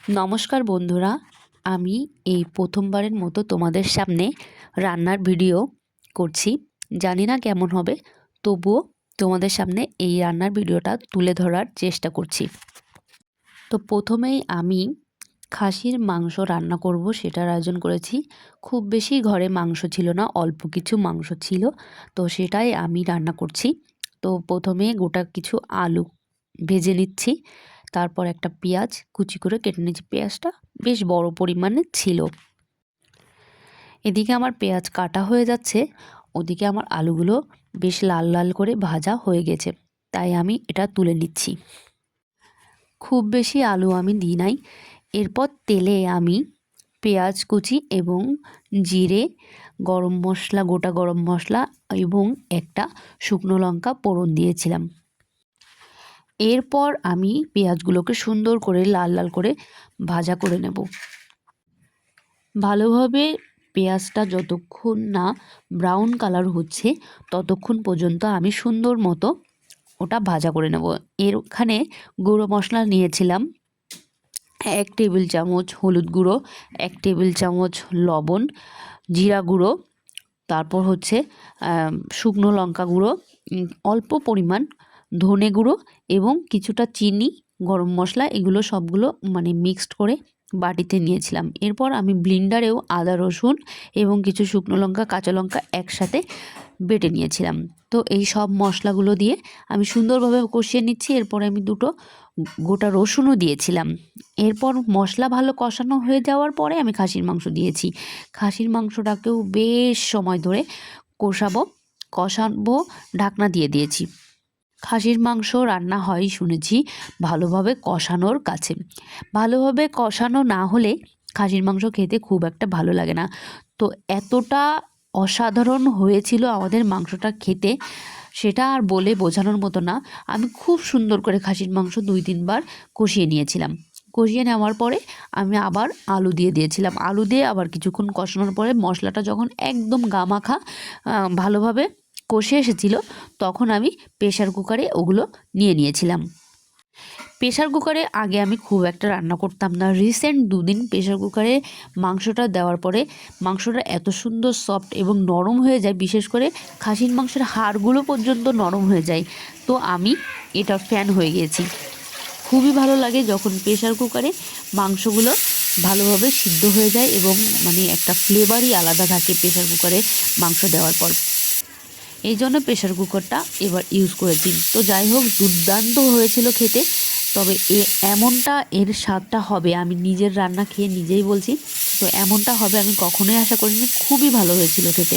নমস্কার বন্ধুরা, আমি এই প্রথমবারের মতো তোমাদের সামনে রান্নার ভিডিও করছি। জানি না কেমন হবে, তবুও তোমাদের সামনে এই রান্নার ভিডিওটা তুলে ধরার চেষ্টা করছি। তো প্রথমেই আমি খাসির মাংস রান্না করব সেটার আয়োজন করেছি। খুব বেশি ঘরে মাংস ছিল না, অল্প কিছু মাংস ছিল, তো সেটাই আমি রান্না করছি। তো প্রথমে গোটা কিছু আলু ভেজে নিচ্ছি, তারপর একটা পেঁয়াজ কুচি করে কেটে নিচ্ছি। পেঁয়াজটা বেশ বড় পরিমাণে ছিল। এদিকে আমার পেঁয়াজ কাটা হয়ে যাচ্ছে, ওদিকে আমার আলুগুলো বেশ লাল লাল করে ভাজা হয়ে গেছে, তাই আমি এটা তুলে নিচ্ছি। খুব বেশি আলু আমি দিই নাই। এরপর তেলে আমি পেঁয়াজ কুচি এবং জিরে, গরম মশলা, গোটা গরম মশলা এবং একটা শুকনো লঙ্কা ফোড়ন দিয়েছিলাম। এরপর আমি পেঁয়াজগুলোকে সুন্দর করে লাল লাল করে ভাজা করে নেব। ভালোভাবে পেঁয়াজটা যতক্ষণ না ব্রাউন কালার হচ্ছে ততক্ষণ পর্যন্ত আমি সুন্দর মতো ওটা ভাজা করে নেব। এখানে গুঁড়ো মশলা নিয়েছিলাম 1 টেবিল চামচ হলুদ গুঁড়ো, 1 টেবিল চামচ লবণ, জিরা গুঁড়ো, তারপর হচ্ছে শুকনো লঙ্কা গুঁড়ো, অল্প পরিমাণ ধনে গুঁড়ো এবং কিছুটা চিনি, গরম মশলা, এগুলো সবগুলো মিক্সড করে বাটিতে নিয়েছিলাম। এরপর আমি ব্লেন্ডারেও আদা রসুন এবং কিছু শুকনো লঙ্কা, কাঁচা লঙ্কা একসাথে বেটে নিয়েছিলাম। তো এই সব মশলাগুলো দিয়ে আমি সুন্দরভাবে কষিয়ে নিচ্ছি। এরপর আমি দুটো গোটা রসুনও দিয়েছিলাম। এরপর মশলা ভালো কষানো হয়ে যাওয়ার পরে আমি খাসির মাংস দিয়েছি। খাসির মাংসটাকেও বেশ সময় ধরে কষাবো, ঢাকনা দিয়ে দিয়েছি। খাসির মাংস রান্না হয় শুনেছি ভালোভাবে কষানোর কাছে। ভালোভাবে কষানো না হলে খাসির মাংস খেতে খুব একটা ভালো লাগে না। তো এতটা অসাধারণ হয়েছিল আমাদের মাংসটা খেতে, সেটা আর বলে বোঝানোর মতো না। আমি খুব সুন্দর করে খাসির মাংস 2-3 বার কষিয়ে নিয়েছিলাম। কষিয়ে নেওয়ার পরে আমি আবার আলু দিয়ে দিয়েছিলাম। আলু দিয়ে আবার কিছুক্ষণ কষানোর পরে মশলাটা যখন একদম গামাখা ভালোভাবে কষে এসেছিল, তখন আমি প্রেশার কুকারে ওগুলো নিয়েছিলাম। প্রেশার কুকারে আগে আমি খুব একটা রান্না করতাম না। রিসেন্ট 2 দিন প্রেশার কুকারে মাংসটা দেওয়ার পরে মাংসটা এত সুন্দর সফট এবং নরম হয়ে যায়, বিশেষ করে খাসির মাংসের হাড়গুলো পর্যন্ত নরম হয়ে যায়। তো আমি এটার ফ্যান হয়ে গেছি। খুবই ভালো লাগে যখন প্রেশার কুকারে মাংসগুলো ভালোভাবে সিদ্ধ হয়ে যায় এবং একটা ফ্লেভারই আলাদা থাকে প্রেশার কুকারে মাংস দেওয়ার পর। এই জন্য প্রেশার কুকারটা এবার ইউজ করেছি। তো যাই হোক, দুর্দান্ত হয়েছিল খেতে। তবে এমনটা এর স্বাদটা হবে, আমি নিজের রান্না খেয়ে নিজেই বলছি, তো এমনটা হবে আমি কখনোই আশা করিনি। খুবই ভালো হয়েছিল খেতে।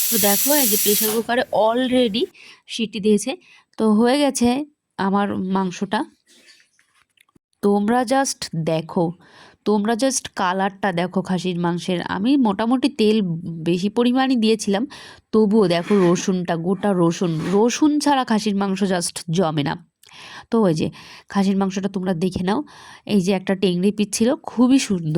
তো দেখো, এই যে প্রেশার কুকারে অলরেডি সিটি দিয়েছে, তো হয়ে গেছে আমার মাংসটা। তোমরা জাস্ট দেখো, তোমরা জাস্ট কালারটা দেখো খাসির মাংসের। আমি মোটামুটি তেল বেশি পরিমাণই দিয়েছিলাম, তবুও দেখো রসুনটা, গোটা রসুন ছাড়া খাসির মাংস জাস্ট জমে না। তো ওই যে খাসির মাংসটা তোমরা দেখে নাও। এই যে একটা টেংরি পিস ছিল, খুবই সুন্দর